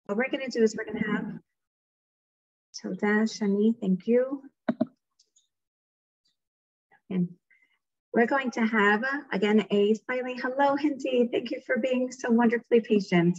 What we're going to do is we're going to have Toda Shani, thank you. And we're going to have, again, a smiling hello, Hindi. Thank you for being so wonderfully patient.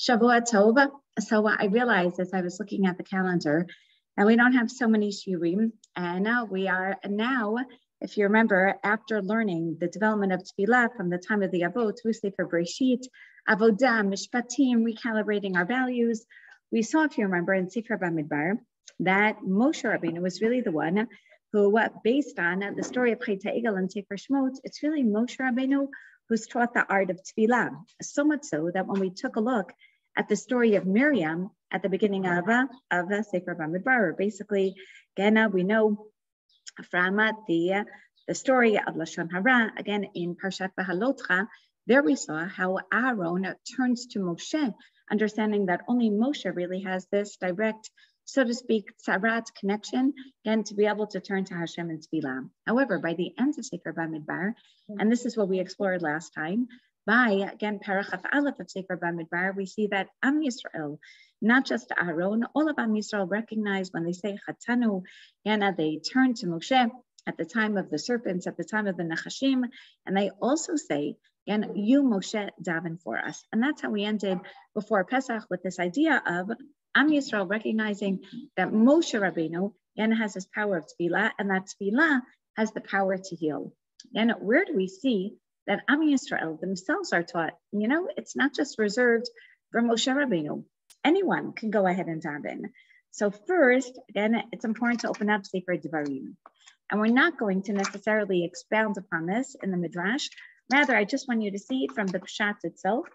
Shavua Tov. So I realized as I was looking at the calendar, and we don't have so many shiurim, and we are now, if you remember, after learning the development of tefillah from the time of the Avot, through Sefer Bereshit, Avodah, Mishpatim, recalibrating our values, we saw, if you remember, in Sefer Bamidbar, that Moshe Rabbeinu was really the one who, based on the story of Chet HaEgel and Sefer Shmot, it's really Moshe Rabbeinu who's taught the art of tefillah. So much so that when we took a look at the story of Miriam at the beginning of Sefer Bamidbar, basically, again, we know from the story of Lashon Hara, again in Parshat V'halotcha, there we saw how Aaron turns to Moshe, understanding that only Moshe really has this direct, so to speak, tzarat connection, again, to be able to turn to Hashem and tefillah. However, by the end of Sefer Bamidbar, and this is what we explored last time, by, again, Parachaf Aleph of Sefer Bamidbar, we see that Am Yisrael, not just Aaron, all of Am Yisrael recognize when they say Chatanu, and they turn to Moshe at the time of the serpents, at the time of the Nachashim, and they also say, and you, Moshe, daven for us. And that's how we ended before Pesach with this idea of Am Yisrael recognizing that Moshe Rabbeinu again has this power of tefillah, and that tefillah has the power to heal. And where do we see that Am Yisrael themselves are taught, it's not just reserved for Moshe Rabbeinu. Anyone can go ahead and daven. So first, again, it's important to open up Sefer Devarim. And we're not going to necessarily expound upon this in the Midrash. Rather, I just want you to see it from the Pshat itself.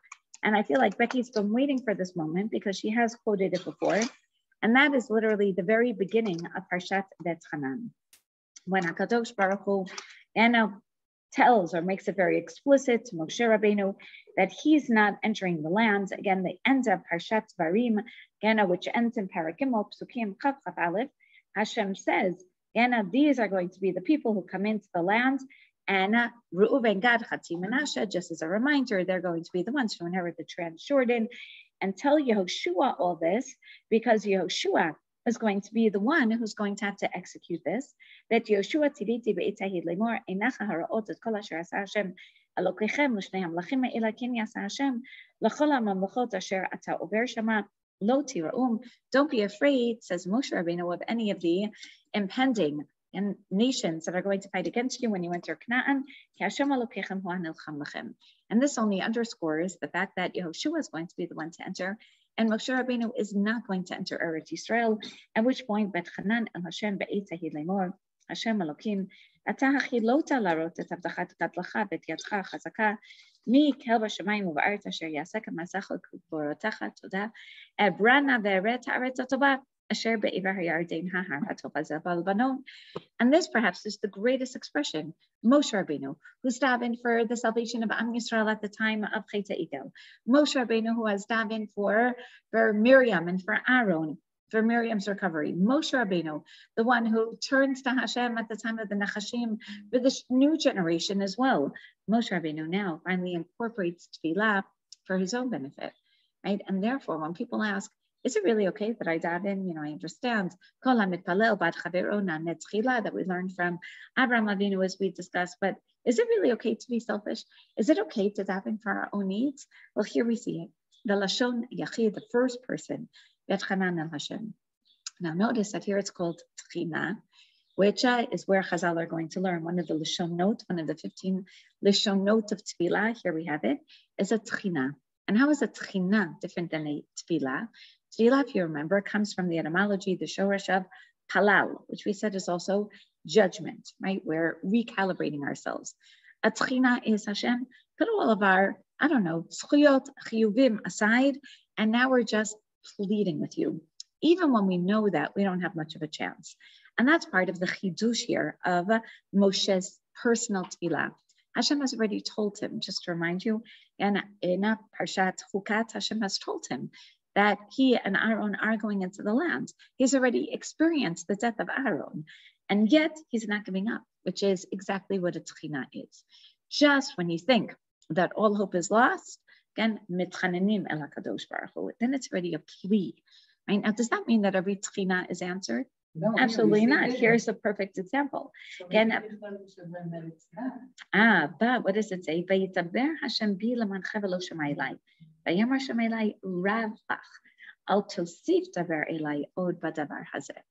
And I feel like Becky's been waiting for this moment because she has quoted it before. And that is literally the very beginning of Parshat Betnach, when HaKadosh Baruch Hu tells or makes it very explicit to Moshe Rabbeinu that he's not entering the land. Again, the end of Parshat Devarim, again, which ends in Paragimel, Psukim, Chav Aleph, Hashem says, these are going to be the people who come into the land. And Reuven, Gad, Chatzi, Menashe, just as a reminder, they're going to be the ones who inherit the Trans-Jordan, and tell Yehoshua all this, because Yehoshua is going to be the one who's going to have to execute this. That Yehoshua tiriti be'itahid lemor einacha haraot et kol asher asa Hashem Elokechem l'shnei hamlachim ela ken yasa Hashem l'chol hamamlachot asher ata over shama lo tiraum. Don't be afraid, says Moshe Rabbeinu, of any of the impending and nations that are going to fight against you when you enter Canaan. And this only underscores the fact that Yehoshua is going to be the one to enter, and Moshe Rabbeinu is not going to enter Eretz Yisrael, at which point Bet Hanan el Hashem be'etahid lemor Hashem Elokim ata hachilota larot et avdachat gadlacha bet yadcha chazaka mi kel b'shamayim u'ba'aretz asher yasek ha'masach u'kborotecha toda ebrana ve'eret ha'aretz ha'tova. And this perhaps is the greatest expression, Moshe Rabbeinu, who's davened for the salvation of Am Yisrael at the time of Chet HaEgel. Moshe Rabbeinu, who has davened for Miriam and for Aaron, for Miriam's recovery. Moshe Rabbeinu, the one who turns to Hashem at the time of the Nachashim for this new generation as well. Moshe Rabbeinu now finally incorporates tefillah for his own benefit, right? And therefore, when people ask, is it really okay that I daven? I understand that we learned from Abraham Avinu as we discussed, but is it really okay to be selfish? Is it okay to daven for our own needs? Well, here we see it. The Lashon Yachid, the first person, Bet Hanan el Hashem. Now notice that here it's called Tchina, which is where Chazal are going to learn. One of the Lashon Note, one of the 15 Lashon Note of Tefillah, here we have it, is a Tchina. And how is a Tchina different than a Tefillah? Tefillah, if you remember, comes from the etymology, the shoresh of palal, which we said is also judgment, right? We're recalibrating ourselves. A tchina is Hashem, put all of our, zchuyot, chiyuvim aside, and now we're just pleading with you, even when we know that we don't have much of a chance. And that's part of the chidush here of Moshe's personal tefillah. Hashem has already told him, just to remind you, and in Parshat Chukat, Hashem has told him that he and Aaron are going into the land. He's already experienced the death of Aaron, and yet he's not giving up, which is exactly what a tchina is. Just when you think that all hope is lost, again, mitchanenim el HaKadosh Baruch Hu, then it's already a plea. Right? Now, does that mean that every tchina is answered? No, absolutely not. Here's a perfect example. Again, but what does it say? Vayitaber Hashem bi lemancha v'lo shema elai. Vayamar shema elai rav lach. Al tosif daber elai od badavar hazeh.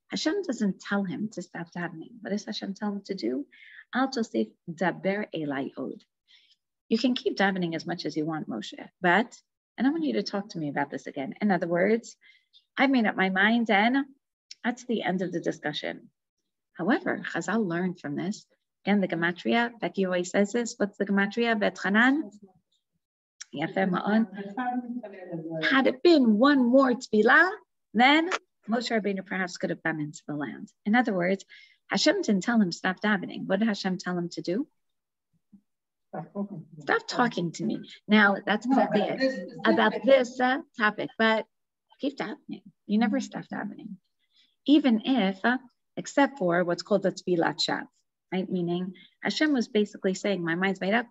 Hashem doesn't tell him to stop davening. What does Hashem tell him to do? Al tosif daber elai od. You can keep davening as much as you want, Moshe, but and I want you to talk to me about this again. In other words, I've made up my mind and that's the end of the discussion. However, Chazal learned from this. Again, the gematria, Becky always says this. What's the gematria? Betchanan. Had it been one more tefillah, then Moshe Rabbeinu perhaps could have gone into the land. In other words, Hashem didn't tell him stop davening. What did Hashem tell him to do? Stop talking to me. Now, that's exactly it. About this topic, but keep davening. You never stop davening. Even if, except for what's called the tefillat shav, right? Meaning Hashem was basically saying, my mind's made up,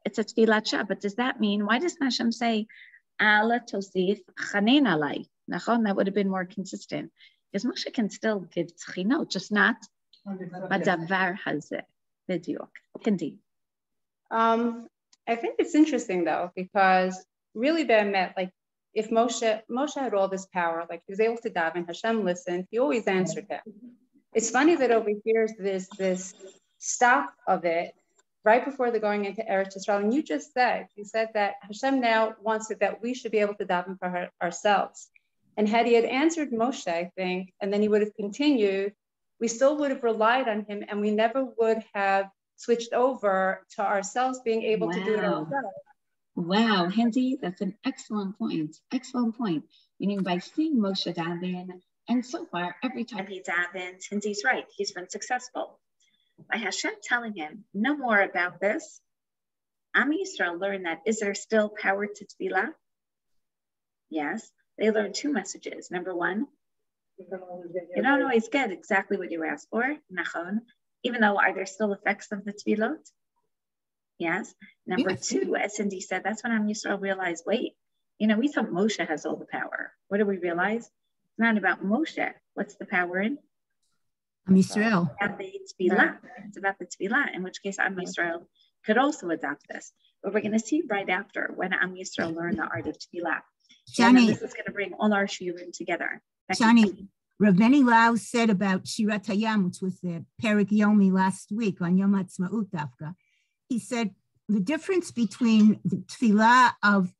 it's a tefillat shav, but does that mean, why doesn't Hashem say, ala tosif chanein alai? That would have been more consistent. Because Moshe can still give tchinot, just not badavar hazeh. B'diuk. Hindi. I think it's interesting though, because really Be'emet, like, if Moshe had all this power, like he was able to daven, Hashem listened, he always answered him. It's funny that over here there's this stop of it right before they're going into Eretz Yisrael. And you said that Hashem now wants it that we should be able to daven for ourselves. And had he had answered Moshe, I think, and then he would have continued, we still would have relied on him and we never would have switched over to ourselves being able to do it ourselves. Wow, Hindi, that's an excellent point. Excellent point. Meaning by seeing Moshe daven, and so far, every time he davens, Hindi's right, he's been successful. By Hashem telling him, no more about this, Am Yisrael learned that, is there still power to tefillah? Yes, they learned two messages. Number one, you don't always get exactly what you ask for, nachon, even though are there still effects of the tefillot? Yes. Number two, as Cindy said, that's when Am Yisrael realized, wait, we thought Moshe has all the power. What do we realize? It's not about Moshe. What's the power in? Am Yisrael. It's about the tefillah, in which case Am Yisrael could also adopt this. But we're going to see right after when Am Yisrael learned the art of tefillah. Shani, this is going to bring all our shiurim together. Shani, Rav Benny Lau said about Shirat Hayam, which was the Perek Yomi last week on Yom HaTzmaut Dafka. He said the difference between the tefillah of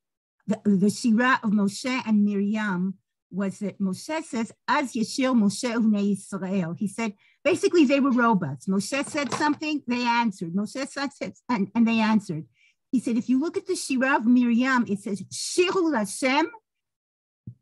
the Shira of Moshe and Miriam was that Moshe says, "Az Yeshir Moshe Uvnei Yisrael." He said basically they were robots. Moshe said something, they answered. Moshe said, and they answered. He said, if you look at the Shira of Miriam, it says Shiru Lashem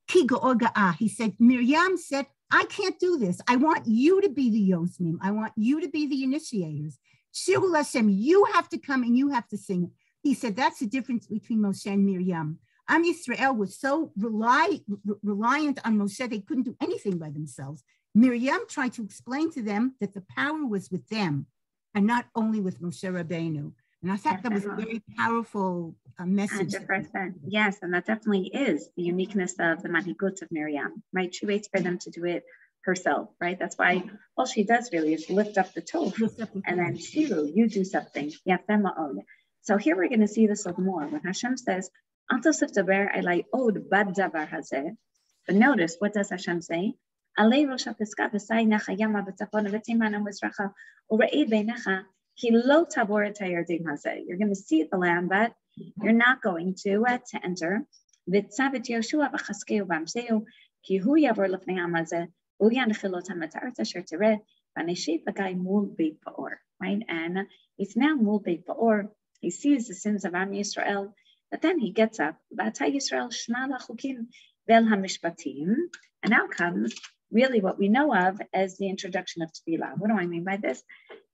Ki Ga'ah. He said Miriam said, I can't do this. I want you to be the Yosnim. I want you to be the initiators. Shiru Lashem, you have to come and you have to sing. He said that's the difference between Moshe and Miriam. Am Yisrael was so reliant on Moshe, they couldn't do anything by themselves. Miriam tried to explain to them that the power was with them and not only with Moshe Rabbeinu. And I thought that was a very powerful message. 100%. Yes, and that definitely is the uniqueness of the Manhigut of Miriam, right? She waits for them to do it herself, right? That's why all she does really is lift up the tov, and then Shiru, you do something. So here we're going to see this a little more. When Hashem says, but notice, what does Hashem say? You're going to see the land, but you're not going to enter. Right? And it's now Mul Beit Ba'or. He sees the sins of Am Yisrael, but then he gets up. And now comes really what we know of as the introduction of Tefillah. What do I mean by this?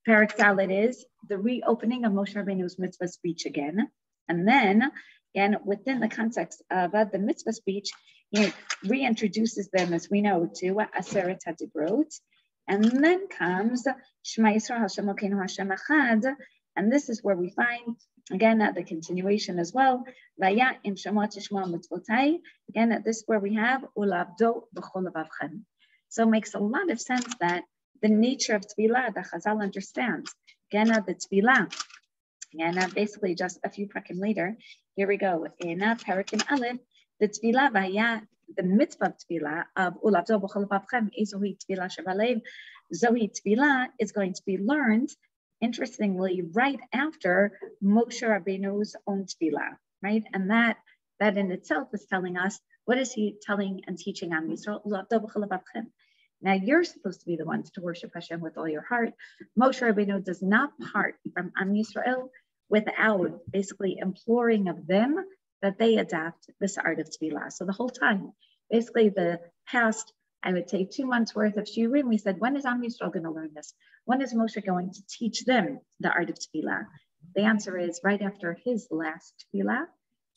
Perek Dalet is the reopening of Moshe Rabbeinu's mitzvah speech again. And then, again, within the context of the mitzvah speech, he reintroduces them, as we know, to Aseret HaDibrot. And then comes Shema Yisrael Hashem Elokeinu Hashem Echad. And this is where we find Again, the continuation as well. Again, this is where we have ulavdo b'chol levavchem. So it makes a lot of sense that the nature of tefillah, the Chazal understands. Again, the tefillah. And basically just a few prakim later, here we go. In Parakim Aleph, the tefillah, the mitzvah of tefillah of ulavdo b'chol levavchem, ezohi tefillah shevalev, zohi tefillah is going to be learned, interestingly, right after Moshe Rabbeinu's own tefillah, right? And that in itself is telling us, what is he telling and teaching on Yisrael? Now you're supposed to be the ones to worship Hashem with all your heart. Moshe Rabbeinu does not part from Am Yisrael without basically imploring of them that they adopt this art of tefillah. So the whole time, basically the past, I would say 2 months worth of shiurim, we said, when is Am Yisrael going to learn this? When is Moshe going to teach them the art of tefillah? The answer is right after his last tefillah,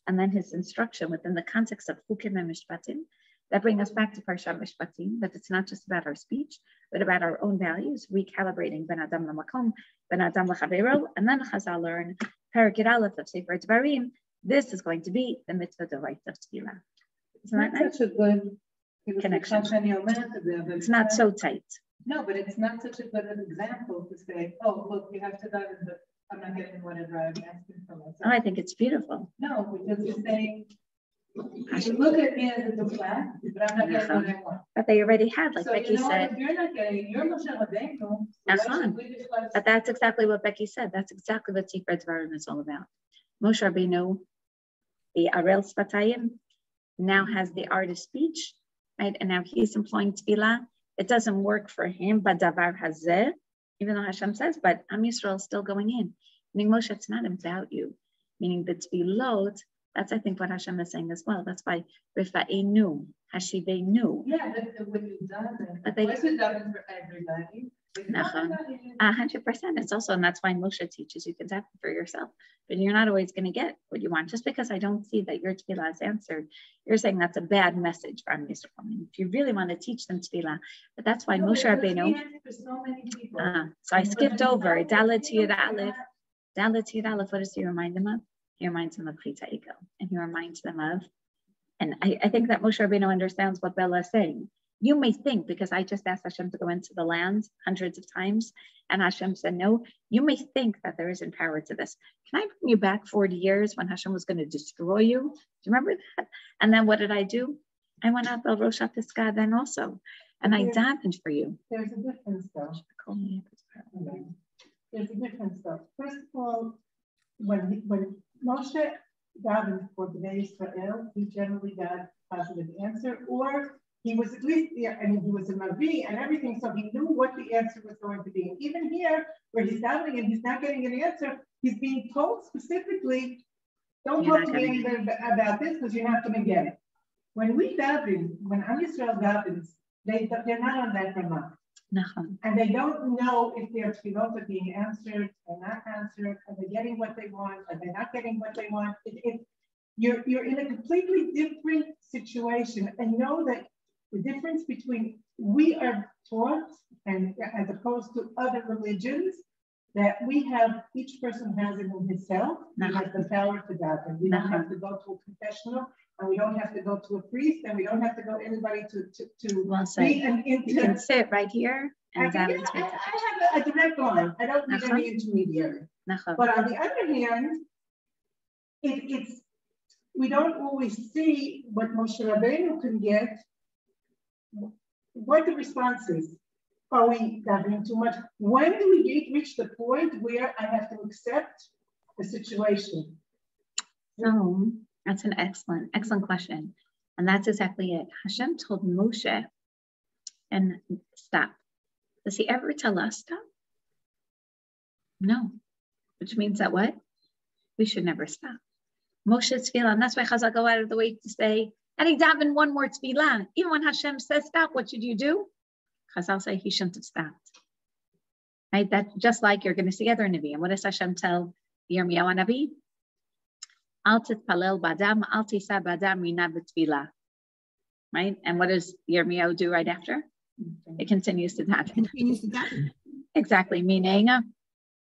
and then his instruction within the context of Chukim and Mishpatim, that bring us back to Parshat Mishpatim, that it's not just about our speech, but about our own values, recalibrating Ben Adam Lamakom, Ben Adam L'Chaveiro, and then Chazal learn Perek Aleph of Sefer Dvarim. This is going to be the mitzvah d'oraita of tefillah. Isn't that nice? Such a good connection. It's not so tight. No, but it's not such a good example to say, oh, look, you have to die, but I'm not getting whatever I'm asking for myself. Oh, I think it's beautiful. No, because you're saying, you look at me as a plan, but I'm not getting what I want. But they already had, like so Becky said. If you're not getting, you're Moshe Rabbeinu. But that's exactly what Becky said. That's exactly what Sefer Dvarim is all about. Moshe Rabbeinu, the Arel Sfatayim, now has the art of speech, right? And now he's employing tefillah. It doesn't work for him, but davar hazeh, even though Hashem says, but Am Yisrael is still going in. Meaning, Moshe, it's not about you. Meaning the tefillot, that's I think what Hashem is saying as well. That's why Rifa'enu, Hashivenu. Yeah, but when you daven, but they what's it daven for everybody? 100%. It's also, and that's why Moshe teaches you can daven for yourself. But you're not always going to get what you want. Just because I don't see that your tefillah is answered, you're saying that's a bad message for Am Yisrael. I mean, if you really want to teach them tefillah, but that's why Moshe Rabbeinu. So I skipped over Dalet Yud Aleph. Dalet Yud Aleph. What does he remind them of? He reminds them of Chita Ego, and he reminds them of. And I think that Moshe Rabbeinu understands what Bella is saying. You may think, because I just asked Hashem to go into the land hundreds of times, and Hashem said no, you may think that there isn't power to this. Can I bring you back 40 years when Hashem was going to destroy you? Do you remember that? And then what did I do? I went up El Rosh HaPisgah then also, and I davened for you. There's a difference though. There's a difference though. First of all, when Moshe davened for the Bnei Israel, he generally got positive answer, or he was at least, I mean, he was a Navi and everything, so he knew what the answer was going to be. And even here, where he's davening and he's not getting an answer, he's being told specifically, don't talk to me about this because you're not going to get it. When we daven, when Am Yisrael davens, they're not on that ramah. And they don't know if their tefillot are being answered or not answered. Are they getting what they want? Are they not getting what they want? You're in a completely different situation, and know that the difference between we are taught, and as opposed to other religions, that we have, each person has it in himself. He has the power to daven. We don't have to go to a confessional, and we don't have to go to a priest, and we don't have to go anybody to well said. You can sit right here and daven. I have a direct line. I don't need any intermediary. But on the other hand, it's we don't always see what Moshe Rabbeinu can get. What the response is. Are we davening too much? When do we reach the point where I have to accept the situation? So that's an excellent question. And that's exactly it. Hashem told Moshe, and stop. Does he ever tell us stop? No. Which means that what? We should never stop. Moshe's tefillah, and that's why Chazal go out of the way to say, and he davened one more tefillah. Even when Hashem says stop, what should you do? Chazal say he shouldn't have stopped. Right? That's just like you're going to see other Navi. And what does Hashem tell Yirmiyahu Navi? Al titpalel badam, al tisa badam mina b'tefillah. Right? And what does Yirmiyahu do right after? It continues to daven. Continues to daven. Exactly. Meaning,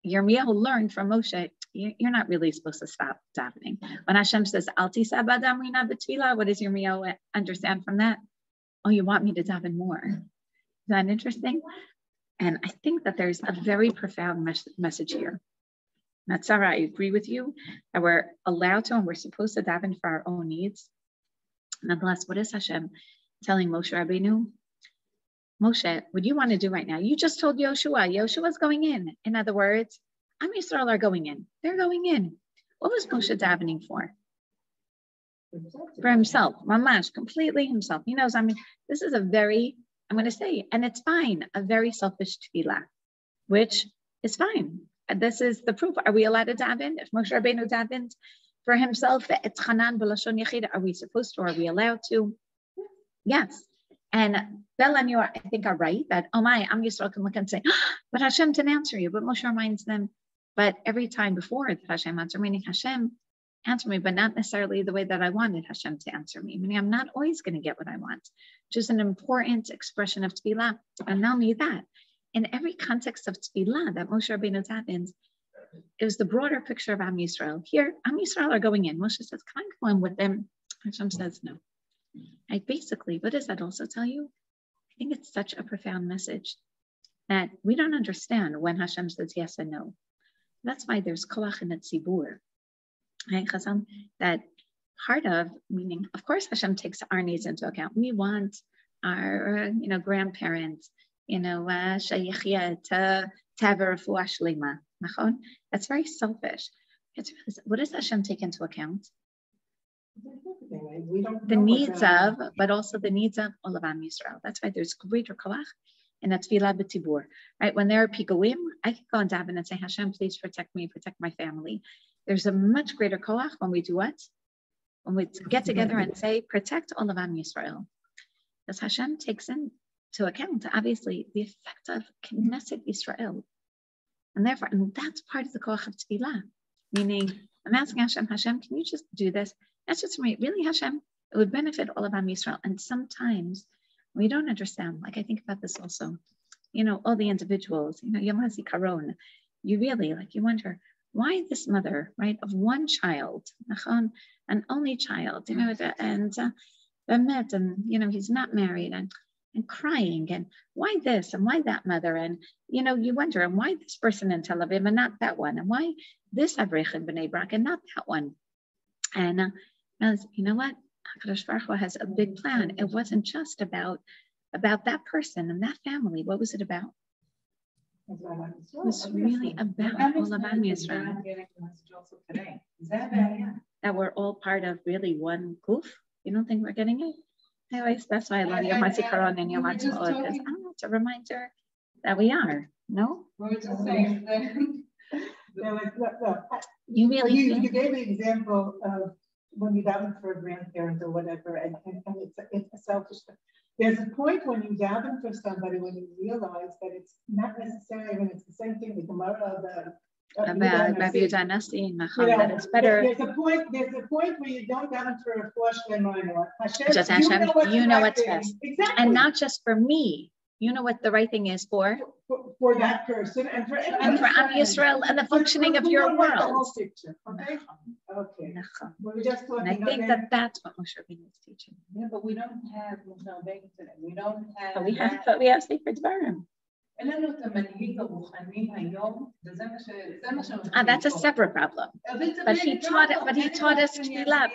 Yirmiyahu learned from Moshe, you're not really supposed to stop davening. When Hashem says, Al tisab adamrina betfilah, what does Yirmiyahu understand from that? Oh, you want me to daven more. Is that interesting? And I think that there's a very profound message here. Natsara, I agree with you that we're allowed to and we're supposed to daven for our own needs. Nonetheless, what is Hashem telling Moshe Rabbeinu? Moshe, what do you want to do right now? You just told Yoshua's going in. In other words, Am Yisrael are going in. They're going in. What was Moshe davening for? For himself, mamash, completely himself. He knows, this is a very, I'm going to say, and it's fine, a very selfish tefillah, which is fine. And this is the proof. Are we allowed to daven? If Moshe Rabbeinu davened for himself, it's chanan b'lashon yachid, are we supposed to, are we allowed to? Yes. And Bel and you, I think, are right that, oh my, Am Yisrael can look and say, but Hashem didn't answer you. But Moshe reminds them, but every time before Hashem answered, meaning Hashem answer me, but not necessarily the way that I wanted Hashem to answer me. Meaning I'm not always going to get what I want. Just an important expression of tefillah. And not only that, in every context of tefillah that Moshe Rabbeinu davens, it was the broader picture of Am Yisrael. Here, Am Yisrael are going in. Moshe says, can I go in with them? Hashem says, no. Basically, what does that also tell you? I think it's such a profound message that we don't understand when Hashem says yes and no. That's why there's koach in the tzibur. Right, Chazam? That part of, meaning, of course, Hashem takes our needs into account. We want our, grandparents, shayachia to have a refuah shlema. That's very selfish. What does Hashem take into account? The needs of, but also the needs of all of Am Yisrael. That's why there's greater koach in a tefillah b'tibur. Right, when there are piguim, I can go and daven and say, Hashem, please protect me, protect my family. There's a much greater koach when we do what? When we get together and say, protect all of Am Yisrael. Because Hashem takes into account, obviously, the effect of Knesset Yisrael. And therefore, and that's part of the koach of tefillah. Meaning, I'm asking Hashem, can you just do this? That's just for me. Really, Hashem, it would benefit all of Am Yisrael. And sometimes we don't understand. Like, I think about this also. All the individuals, Yom HaZikaron, you really, you wonder, why this mother, right, of one child, an only child, and he's not married and crying, and why this and why that mother, and you wonder, and why this person in Tel Aviv and not that one, and why this Avrech in Bnei Brak and not that one, and you know what, HaKadosh Baruch Hu has a big plan. It wasn't just about that person and that family. What was it about? It was really about all of Am Yisrael. That we're all part of really one goof. You don't think we're getting it? Anyways, that's why I love Yom HaZikaron and Yom HaTzmaut, because it's a reminder that we are. No? You gave the example of when you daven for a grandparent or whatever, and it's a selfish thing. There's a point when you daven for somebody when you realize that it's not necessarily when it's the same thing, the Gemara about Rabbi Yehuda Nasi, that it's better. There's a point where you don't daven for a refuah shlema anymore. Just Hashem, you know what's best. Exactly. And not just for me. You know what the right thing is for that person and for Am Yisrael and the functioning of your world. Okay. We're just talking, and I think that's what Moshe Rabbeinu is teaching. Yeah, but we don't have Moshe Rabbeinu today. We don't have. But we have Sefer Dvarim. That's a separate problem. But he taught us tefillah.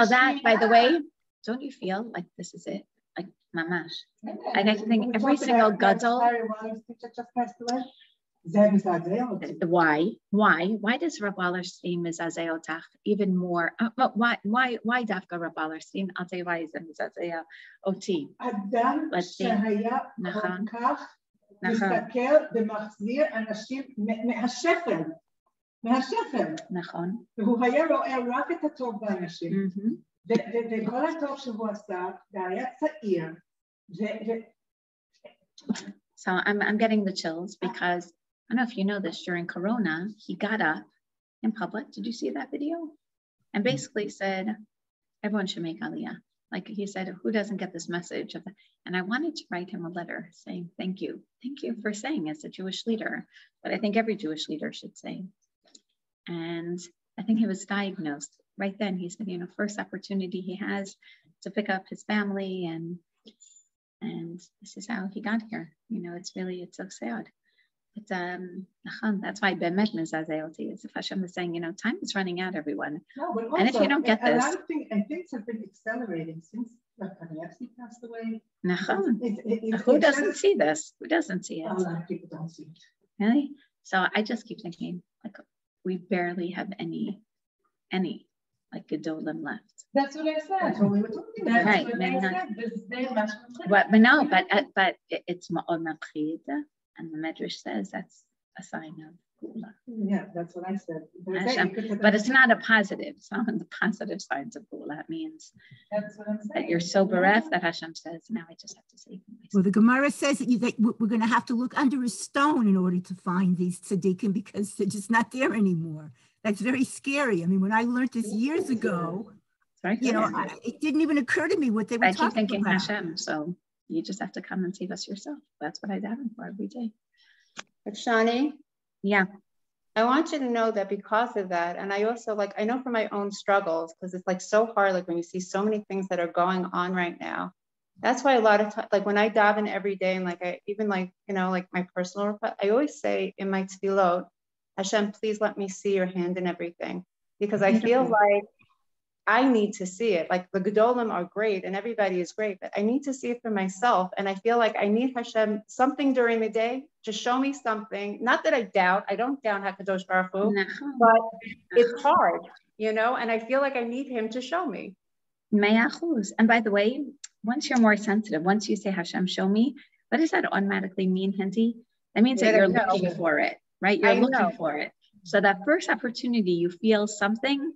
That, by the way, don't you feel like this is it? Like mamash. And I think every single gadol. Why does Rav Wallerstein mizazeh otach even more? Why dafka Rav Wallerstein? I'll tell you why he's mizazeh oti. Let's see. נכון. והוא היה רואה רק את הטוב באנשים. וכל הטוב שהוא עשה, והיה צעיר. So I'm getting the chills because I don't know if you know this, during Corona, he got up in public. Did you see that video? And basically said, everyone should make Aliyah. Like he said, who doesn't get this message? And I wanted to write him a letter saying, thank you for saying as a Jewish leader, but I think every Jewish leader should say. And I think he was diagnosed right then. He said, first opportunity he has to pick up his family, and this is how he got here. It's so sad. It's that's why Bemet Mezazeoti is if Hashem is saying, time is running out, everyone. No, but also, and if you don't get a this, lot of things have been accelerating since Kanievsky passed away. Who doesn't see this? Who doesn't see it? A lot of people don't see it. Really? So I just keep thinking, like, we barely have any like Gedolim left. That's what I said. That's what we were talking about. Right. But it's Ma'od Mapchid, and the Medrash says that's a sign of Gula. Yeah, that's what I said. But it's not a positive. It's not the positive signs of Gula. It means that you're so bereft that Hashem says, now I just have to save myself. Well, the Gemara says that we're going to have to look under a stone in order to find these tzaddikim because they're just not there anymore. That's very scary. I mean, when I learned this years ago, it didn't even occur to me what they were talking about. I keep thinking Hashem, so you just have to come and save us yourself. That's what I daven for every day. But Shani, yeah, I want you to know that because of that, and I also I know from my own struggles, because it's so hard, when you see so many things that are going on right now. That's why a lot of times, when I daven every day, and I even my personal request, I always say in my tefillot, Hashem, please let me see your hand in everything, because I feel like I need to see it. Like the Gedolim are great and everybody is great, but I need to see it for myself. And I feel like I need Hashem something during the day to show me something. Not that I don't doubt HaKadosh Baruch Hu, but it's hard, and I feel like I need him to show me. And by the way, once you're more sensitive, once you say Hashem, show me, what does that automatically mean, Hinty? That means that you're looking for it, right? You're looking for it. So that first opportunity you feel something,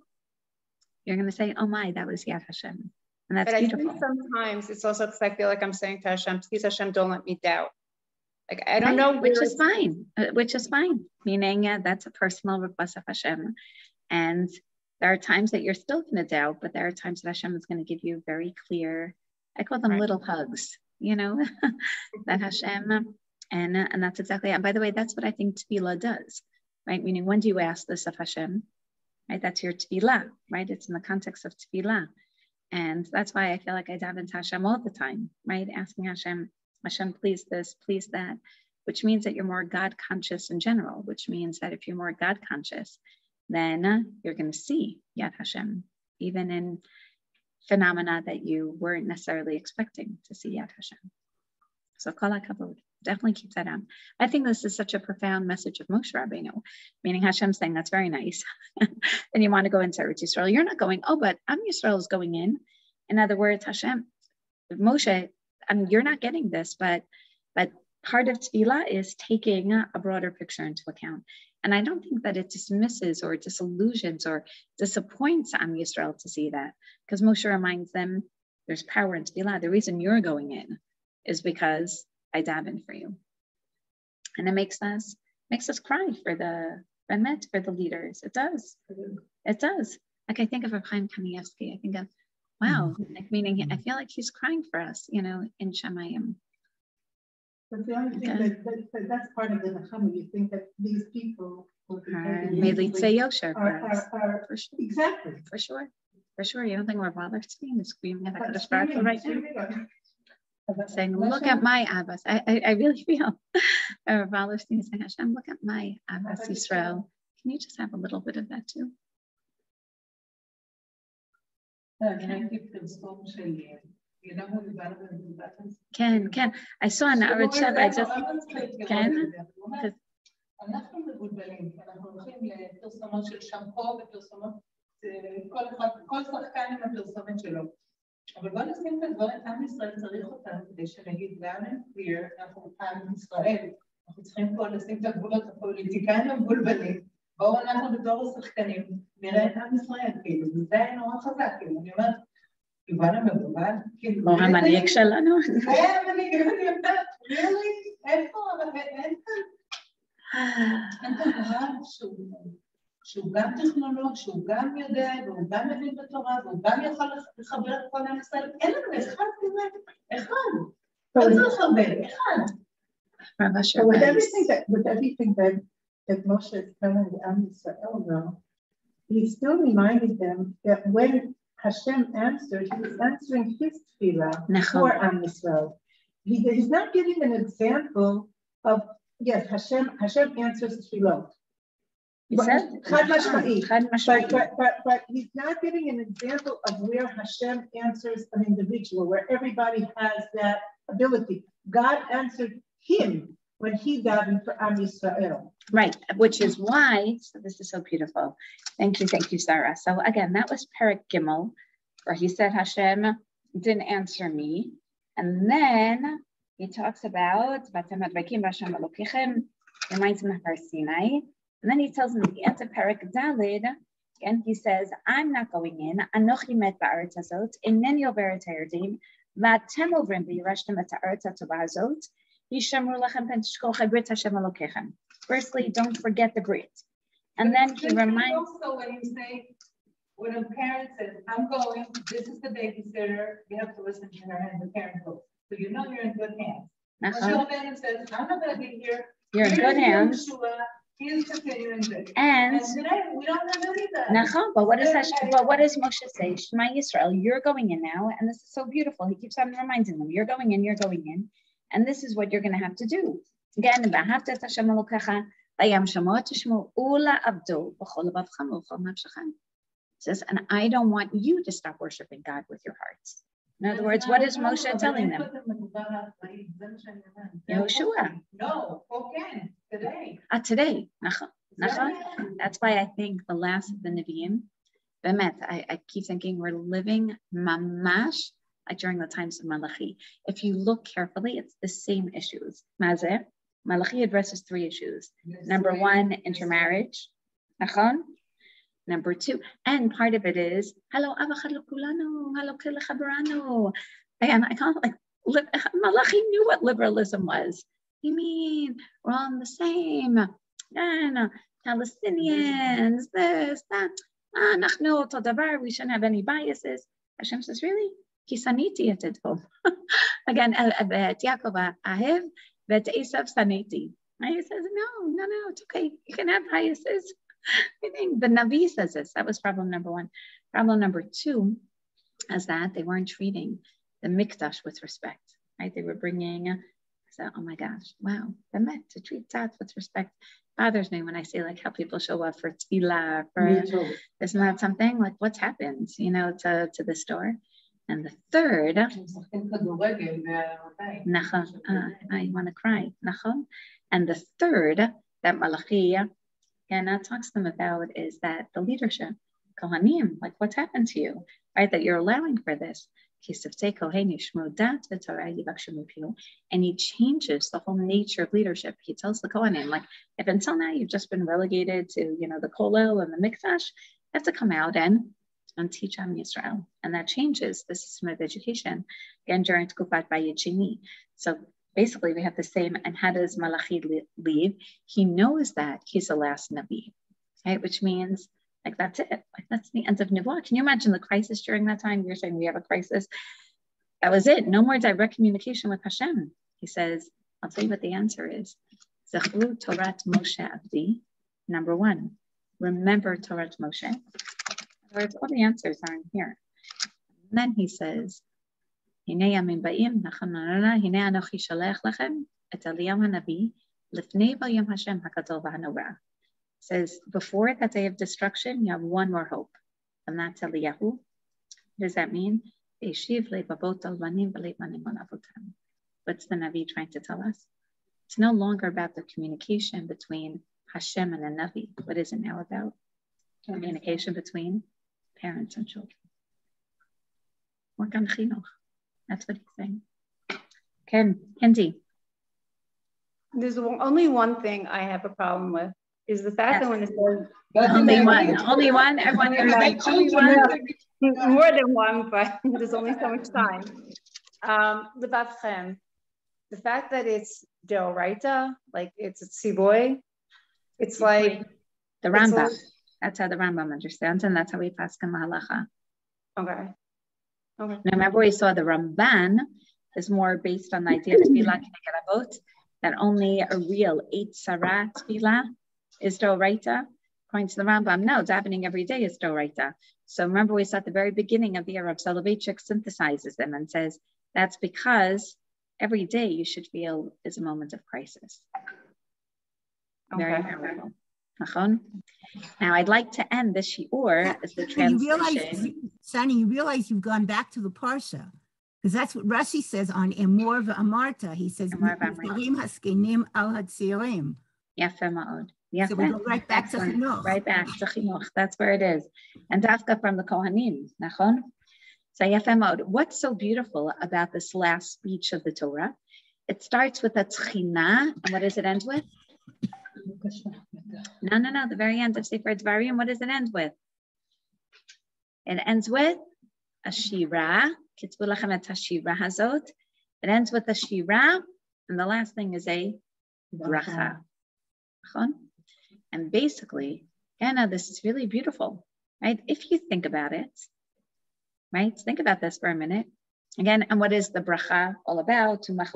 you're going to say, oh my, that was Yad Hashem. And that's beautiful. I think sometimes it's also because I feel like I'm saying to Hashem, please Hashem, don't let me doubt. I don't know. Which is fine. Meaning that's a personal request of Hashem. And there are times that you're still going to doubt, but there are times that Hashem is going to give you very clear, I call them little hugs, that Hashem, and that's exactly it. And by the way, that's what I think tefillah does, right? Meaning, when do you ask this of Hashem? Right, that's your tefillah, right? It's in the context of tefillah. And that's why I feel like I daven to Hashem all the time, right? Asking Hashem, please this, please that, which means that you're more God conscious in general, which means that if you're more God conscious, then you're going to see Yad Hashem, even in phenomena that you weren't necessarily expecting to see Yad Hashem. So kol hakavod. Definitely keep that on. I think this is such a profound message of Moshe Rabbeinu, meaning Hashem saying that's very nice. And you want to go into Eretz Yisrael. You're not going, but Am Yisrael is going in. In other words, Hashem, Moshe, you're not getting this, but part of tefillah is taking a broader picture into account. And I don't think that it dismisses or disillusions or disappoints Am Yisrael to see that, because Moshe reminds them there's power in tefillah. The reason you're going in is because I daven for you. And it makes us cry for the leaders. It does. Like I think of Chaim Kanievsky. I think of, wow, meaning I feel like he's crying for us, in Shemayim. But the only thing that's part of the Nechama. You think that these people Melitze Yosher for sure. Exactly. For sure. You don't think we're Wallerstein is screaming at HaKadosh Baruch Hu right now? Saying, look at my Abbas. I really feel Wallerstein is saying, Hashem, look at my Abbas Yisrael. Can you just have a little bit of that too? Ken. I saw an Arachel. I just Ken. אנחנו מבולבלים, אנחנו הולכים לפרסומות של שמפו ופרסומות, כל שחקן עם הפרסומת שלו. אבל בוא נשים את הדברים, עם ישראל צריך אותם, כדי שנגיד גם הם קליר, אנחנו עם ישראל, אנחנו צריכים פה לשים את הגבולות הפוליטיקאים המבולבלים, בואו אנחנו בתור השחקנים, נראה את עם ישראל, כאילו, וזה היה נורא חזק, כאילו, אני אומרת, יובל המבולבל, כאילו, או המנהיג שלנו. זה המנהיג, אני יודעת, איפה, אין כאן רב שהוא גם טכנולוג, שהוא גם יודע, והוא גם מבין בתורה, והוא גם יכול לחבר את כל עם ישראל. אין לנו אחד כזה, אחד. לא צריך הרבה, אחד. With everything that Moshe is telling the Am Yisrael now, he still reminded them that when Hashem answered, he was answering his tefillah for Am Yisrael. He's not giving an example of, yes, Hashem answers tefillah. But he's not giving an example of where Hashem answers an individual, where everybody has that ability. God answered him when he davened for Am Yisrael. Right, which is why, so this is so beautiful. Thank you, Sarah. So again, that was Perek Gimel, where he said Hashem didn't answer me. And then he talks about reminds him of Har Sinai. And then he tells him at the end of Perek Daled, and he says, I'm not going in. Anochi met ba'aretz hazot, ineni over et ha'erdim, v'atem ovrim v'yirashtem et ha'aretz ha'tovah hazot, yishamru lachem pen tishkoch brit Hashem Elokechem. Firstly, don't forget the brit. And then he reminds... Also, when you say, when a parent says, I'm going, this is the babysitter, you have to listen to her and the parent goes. So you know you're in good hands. When Shalom says, I'm not going to be here. You're in good hands. And today we don't have any of that. But what does Moshe say? Shema Yisrael, you're going in now, and this is so beautiful. He keeps on reminding them, you're going in, and this is what you're going to have to do. Again, says, and I don't want you to stop worshiping God with your hearts. In other words, what is Moshe telling them? Yehoshua. No, okay, today. Today. That's why I think the last of the Nevi'im, I keep thinking we're living mamash like during the times of Malachi. If you look carefully, it's the same issues. Mazeh, Malachi addresses 3 issues. Number 1, intermarriage. Number 2, and part of it is, hello, again, I can't Malachi knew what liberalism was. You mean we're all the same? No, Palestinians, this, that. We shouldn't have any biases. Hashem says, really? Kisaniti etedvo. Again, Yaakov ahev, vet Esav saniti. And he says, no, it's okay. You can have biases. I think the Navi says this. That was problem number 1. Problem number 2 is that they weren't treating the mikdash with respect, right? They were bringing, oh my gosh, wow, to treat that with respect bothers me when I see like how people show up for tefila, isn't that something? Like what's happened, to the store? And the third, I want to cry. And the third that Malachi talks to them about is that the leadership, Kohanim, like what's happened to you, right? That you're allowing for this. And he changes the whole nature of leadership. He tells the Kohanim, like, if until now you've just been relegated to, the Kolel and the Mikdash, you have to come out and teach Am Yisrael. And that changes the system of education, again, during Tkufat Bayit. So basically we have the same, and how does Malachi leave? He knows that he's the last Navi, right? Which means, like, that's it. Like, that's the end of Nebuah. Can you imagine the crisis during that time? You're saying we have a crisis. That was it. No more direct communication with Hashem. He says, I'll tell you what the answer is. Zechru Torat Moshe Avdi. Number 1, remember Torat Moshe. In other words, all the answers are in here. And then he says, Hine yamim ba'im, hine anochi shalech lechem, et Eliyahu hanavi, lifnei v'yom Hashem hakadol v'hanora. Says, before that day of destruction, you have one more hope, and that's Eliyahu. What does that mean? What's the Navi trying to tell us? It's no longer about the communication between Hashem and the Navi. What is it now about? Communication between parents and children. Work on chinuch. That's what he's saying. Kendi. There's only one thing I have a problem with. Is the fact that when it says only one, everyone here like only one, more than one, but there's only so much time. The Batchem, the fact that it's Deoraita, like it's a tziboy, it's like the Rambam. That's how the Rambam understands, and that's how we paskin lahalacha. Okay. Okay. Now, remember we saw the Ramban is more based on the idea of tefillah k'negerabot, that only a real 8 sarah tefillah is doraita. According to the Rambam, no, davening every day is doraita. So remember we saw at the very beginning of the year, Rav Soloveitchik synthesizes them and says that's because every day you should feel is a moment of crisis. Very powerful. Now I'd like to end the shiur as the transition. Sonny, you realize you've gone back to the parsha, because that's what Rashi says on Emor v'amarta. He says, haskenim al hatzirim. Yafe ma'od. So we go right back to chinuch. Right back to chinuch. That's where it is. And dafka from the Kohanim. Nachon? So yafe ma'od. What's so beautiful about this last speech of the Torah? It starts with a tchina, and what does it end with? No, the very end of Sefer Dvarim, what does it end with? It ends with a shira. Kitbu lachem et hashira hazot. It ends with a shira, and the last thing is a bracha. And basically, this is really beautiful, right? If you think about it, right? Think about this for a minute. Again, and what is the bracha all about? But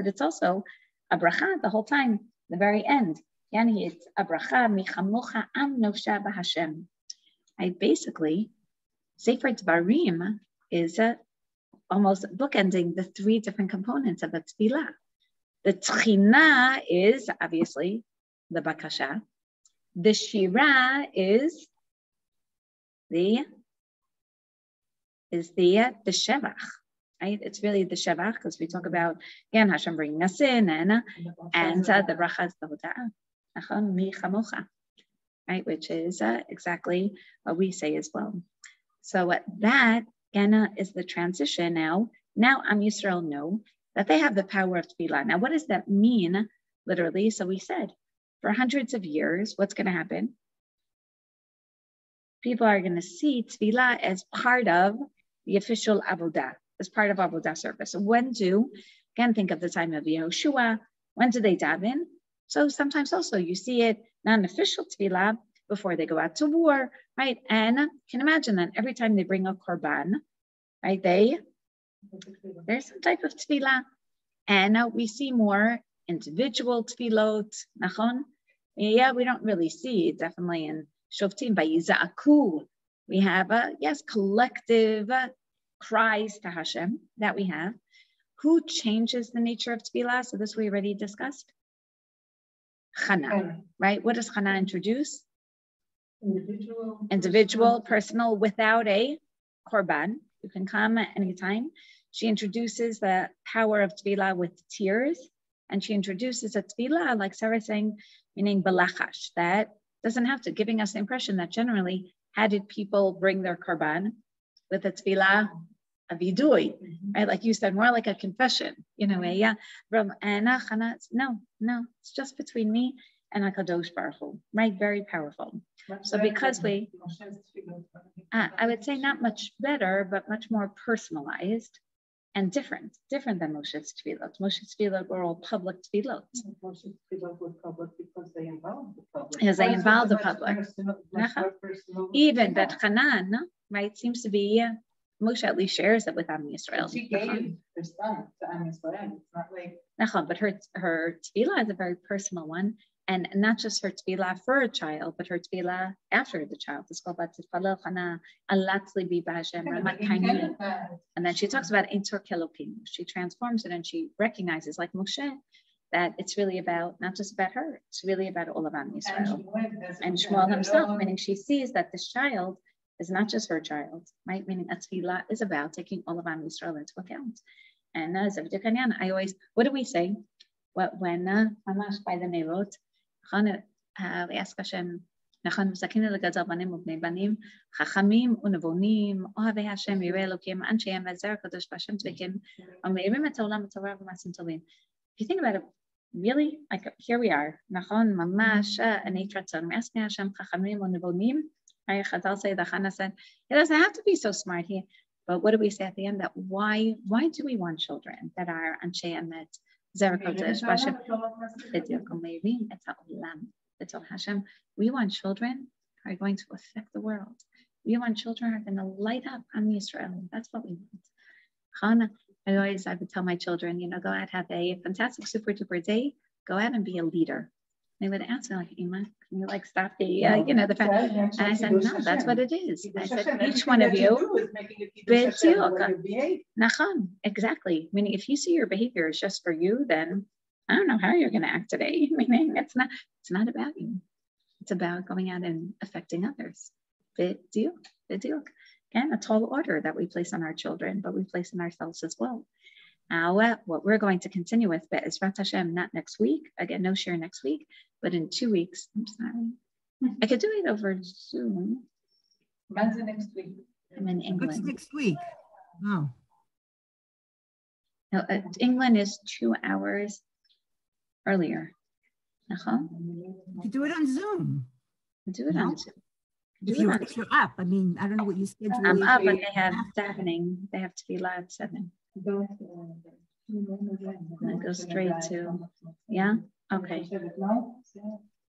it's also a bracha the whole time, the very end. It's a bracha michamucha am nosha b'Hashem. Right? Basically, Sefer Dvarim is almost bookending the 3 different components of a tefillah. The tchina is obviously the bakasha. The shira is the shevach, right? It's really the shevach because we talk about again Hashem bringing us in, and the bracha is the hoda'ah, mi chamocha, right? Which is exactly what we say as well. So that again is the transition now. Now Am Yisrael know that they have the power of tefillah. Now, what does that mean, literally? So we said, for hundreds of years, what's going to happen? People are going to see tefillah as part of the official avodah, as part of avodah service. So again, think of the time of Yehoshua, when do they daven? So sometimes also you see it, non-official tefillah, before they go out to war, right? And you can imagine that every time they bring a korban, right, there's some type of tefillah, and we see more individual tefillot. Nachon? Yeah, we don't really see definitely in Shoftim by Yiza'aku. We have collective cries to Hashem that we have. Who changes the nature of tefillah? So this we already discussed. Chana, right? What does Chana introduce? Individual, personal, without a korban. You can come at any time. She introduces the power of tefillah with tears, and she introduces a tefillah, like Sarah saying, meaning balachash, that doesn't have to, giving us the impression that generally, how did people bring their korban? With a tefillah of vidui, right? Like you said, more like a confession, no, it's just between me and HaKadosh Baruch Hu, right? Very powerful. So because I would say not much better, but much more personalized and different than Moshe's tefillot. Moshe's tefillot were all public tefillot. Moshe's tefillot were public because they involved the public. Because they involved the public. Even that Hanan, right, seems to be, Moshe at least shares it with Am Yisrael. She gave her son to Am Yisrael. It's not like... But her tefillah is a very personal one. And not just her tefillah for a child, but her tefillah after the child. It's called Tefillah Chana Alatli Bi B'Hashem Ramat Kaini. And then she talks about Ein Tor Kelopim. She transforms it and she recognizes, like Moshe, that it's really about, not just about her, it's really about all of Am Yisrael. And Shmuel himself, meaning she sees that this child is not just her child, right? Meaning a tefillah is about taking all of Am Yisrael into account. And I always, what do we say? When Mamash by the Neilot, we ask Hashem, מסכינו לגדל בנים ובני בנים, חכמים ונבונים, אוהבי השם, יראי אלוקים, אנשי המזר הקדוש והשם דבקים, המאירים את העולם בתורה ומעשים טובים. If you think about it, really, like here we are, נכון, ממש ענית רצון, מאסני השם חכמים ונבונים, Chazal say, the Chana said, it doesn't have to be so smart here, but what do we say at the end? That why do we want children that are Anshe Emet, Zera Kodesh, Vashem, B'diuk, Umeirim et ha'olam. Hashem, we want children who are going to affect the world. We want children who are going to light up on Israel. That's what we want. I would tell my children, go out, have a fantastic, super duper day. Go out and be a leader. They would ask me, like, Ima, can you stop the, the fact? And I said, no, that's what it is. I said, each one of you, exactly. Meaning, if you see your behavior is just for you, then I don't know how you're going to act today. Meaning, it's not about you. It's about going out and affecting others. Big deal. Again, a tall order that we place on our children, but we place on ourselves as well. What we're going to continue with, but is Rat Hashem, not next week. Again, no share next week, but in 2 weeks. I'm sorry. I could do it over Zoom. When's the next week? I'm in England. What's next week? Oh. No, England is 2 hours earlier. You do it on Zoom. Do it on Zoom. If you're up, I mean, I don't know what you schedule. I'm up, but they have davening. They have tefila at 7. And I go straight to, yeah? Okay. If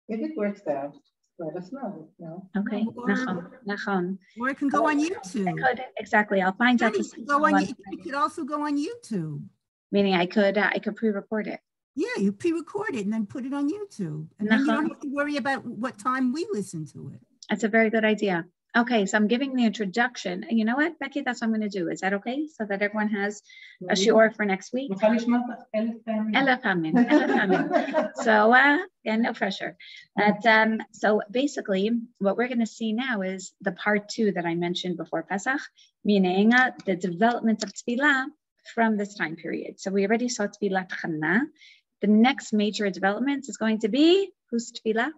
it works out, let us know. Okay. Nachon. Or it can go on YouTube. I could, exactly. I'll find out. It could also go on YouTube. Meaning I could pre-record it. Yeah, you pre-record it and then put it on YouTube. And then you don't have to worry about what time we listen to it. That's a very good idea. Okay, so I'm giving the introduction. And you know what, Becky, that's what I'm going to do. Is that okay? So that everyone has a shiur for next week. So, yeah, no pressure. But, so basically, what we're going to see now is the part 2 that I mentioned before Pesach, meaning the development of tefillah from this time period. So we already saw tefillah Chana. The next major development is going to be, who's tefillah?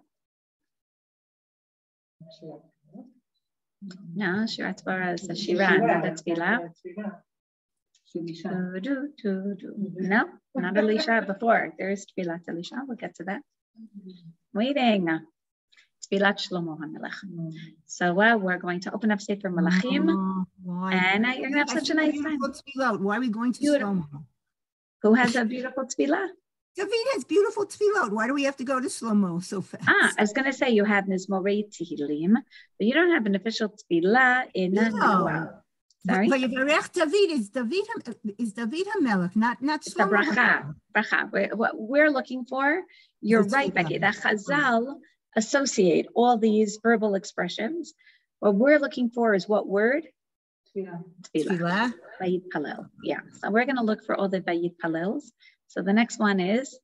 No, Shirat Bara is a Shira, not a Tefillah. No, not Elisha before. There is Tefillat Elisha. We'll get to that. Waiting. Tefillat Shlomo HaMelech. So we're going to open up Sefer Malachim. And you're going to have such a nice time. Why are we going to Shlomo? Who has a beautiful Tefillah? David has beautiful tefillot. Why do we have to go to Shlomo so fast? I was going to say you have Mizmorei Tehillim, but you don't have an official tefillah in Noah. Sorry? But David is David HaMelech, not Shlomo. Bracha. What we're looking for, you're right, Becky, that Chazal associate all these verbal expressions. What we're looking for is what word? Tefillah. Vayit Palel. Yeah. So we're going to look for all the Vayit Palels. So the next one is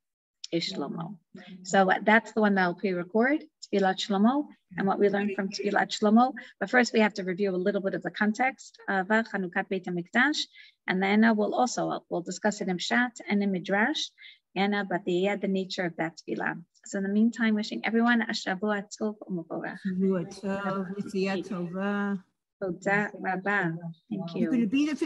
Shlomo. So that's the one that I'll pre-record, Tefillat Shlomo, and what we learned from Tefillat Shlomo. But first we have to review a little bit of the context of Chanukat Beit HaMikdash, and then we'll discuss it in Pshat and in Midrash, but the nature of that Tefillah. So in the meantime, wishing everyone a Shavua Tov U'Mevorach. Shavua Tov, Tova. Toda Rabba. Thank you. You're going to be there for